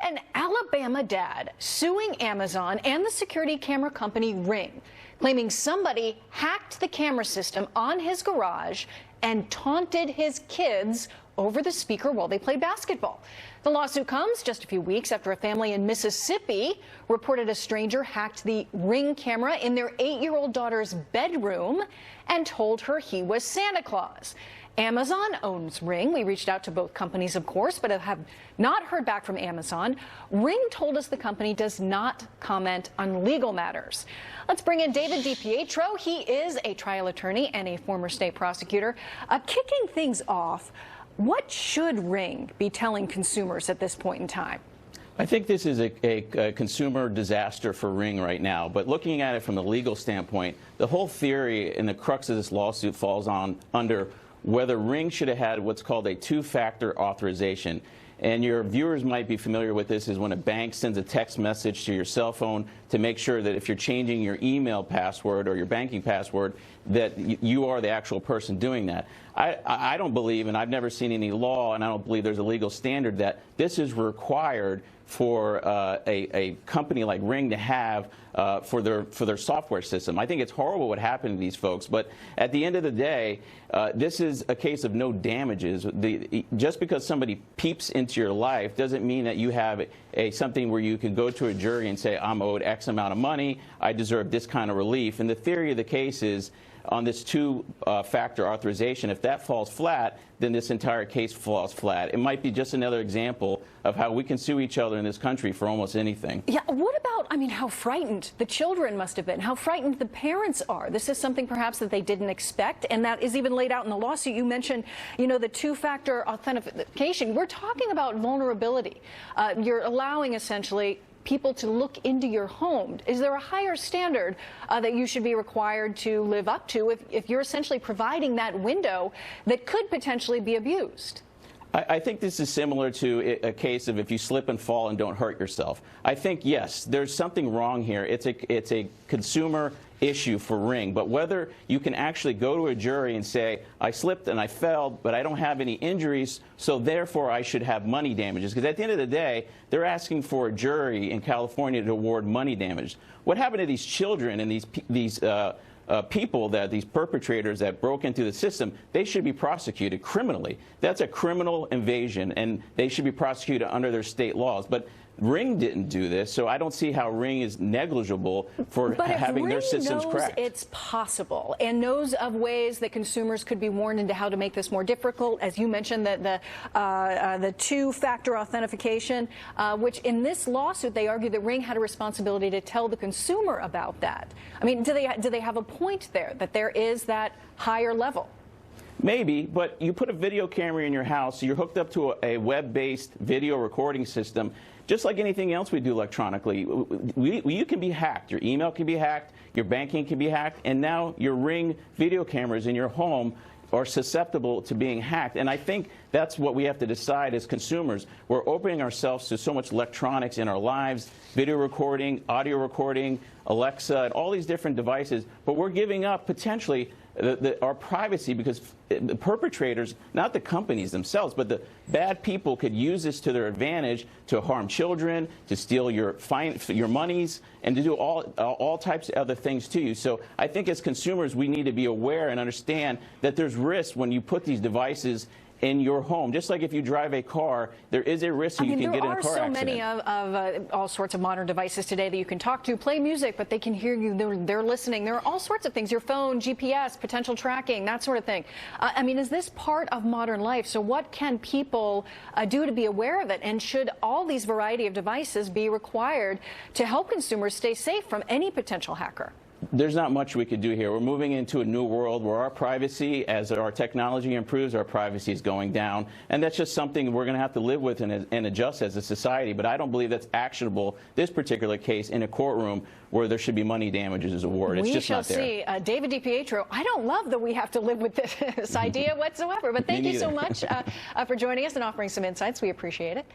An Alabama dad suing Amazon and the security camera company Ring, claiming somebody hacked the camera system on his garage and taunted his kids over the speaker while they played basketball. The lawsuit comes just a few weeks after a family in Mississippi reported a stranger hacked the Ring camera in their 8-year-old daughter's bedroom and told her he was Santa Claus. Amazon owns Ring. We reached out to both companies, of course, but have not heard back from Amazon. Ring told us the company does not comment on legal matters. Let's bring in David Pietro. He is a trial attorney and a former state prosecutor. Kicking things off, what should Ring be telling consumers at this point in time? I think this is a consumer disaster for Ring right now, but looking at it from the legal standpoint, the whole theory and the crux of this lawsuit falls under whether Ring should have had what's called a two-factor authorization. And your viewers might be familiar with this, is when a bank sends a text message to your cell phone to make sure that if you're changing your email password or your banking password, that you are the actual person doing that. I don't believe, and I've never seen any law, and I don't believe there's a legal standard that this is required for a company like Ring to have for their software system. I think it's horrible what happened to these folks, but at the end of the day, this is a case of no damages. Just because somebody peeps into your life doesn't mean that you have something where you can go to a jury and say, I'm owed X amount of money, I deserve this kind of relief. And the theory of the case is, on this two-factor authorization, if that falls flat, then this entire case falls flat. It might be just another example of how we can sue each other in this country for almost anything. Yeah, what about, I mean, how frightened the children must have been, how frightened the parents are. This is something perhaps that they didn't expect, and that is even laid out in the lawsuit. You mentioned, you know, the two-factor authentication. We're talking about vulnerability. You're allowing, essentially, people to look into your home. Is there a higher standard that you should be required to live up to if you're essentially providing that window that could potentially be abused? I think this is similar to a case of if you slip and fall and don't hurt yourself. I think, yes, there's something wrong here. It's a consumer issue for Ring, but whether you can actually go to a jury and say, I slipped and I fell, but I don't have any injuries, so therefore I should have money damages. Because at the end of the day, they're asking for a jury in California to award money damage. What happened to these children and these people, these perpetrators that broke into the system, they should be prosecuted criminally. That's a criminal invasion, and they should be prosecuted under their state laws. But Ring didn't do this, so I don't see how Ring is negligible for having their systems cracked. But if Ring knows it's possible and knows of ways that consumers could be warned into how to make this more difficult, as you mentioned, the two-factor authentication, which in this lawsuit they argue that Ring had a responsibility to tell the consumer about that. I mean, do they have a point there, that there is that higher level? Maybe, but you put a video camera in your house, you're hooked up to a web-based video recording system. Just like anything else we do electronically, you can be hacked. Your email can be hacked, your banking can be hacked, and now your Ring video cameras in your home are susceptible to being hacked. And I think that's what we have to decide as consumers. We're opening ourselves to so much electronics in our lives, video recording, audio recording, Alexa, and all these different devices, but we're giving up potentially our privacy, because the perpetrators, not the companies themselves, but the bad people could use this to their advantage to harm children, to steal your monies, and to do all types of other things to you. So I think as consumers, we need to be aware and understand that there's risk when you put these devices in your home. Just like if you drive a car, there is a risk that you can get in a car accident. There are so many of all sorts of modern devices today that you can talk to, play music, but they can hear you, they're listening. There are all sorts of things, your phone, GPS, potential tracking, that sort of thing. I mean, is this part of modern life? So what can people do to be aware of it? And should all these variety of devices be required to help consumers stay safe from any potential hacker? There's not much we could do here. We're moving into a new world where our privacy, as our technology improves, our privacy is going down. And that's just something we're going to have to live with and adjust as a society. But I don't believe that's actionable, this particular case, in a courtroom where there should be money damages awarded. It's just not there. We shall see. David Pietro, I don't love that we have to live with this idea whatsoever. But thank you so much for joining us and offering some insights. We appreciate it.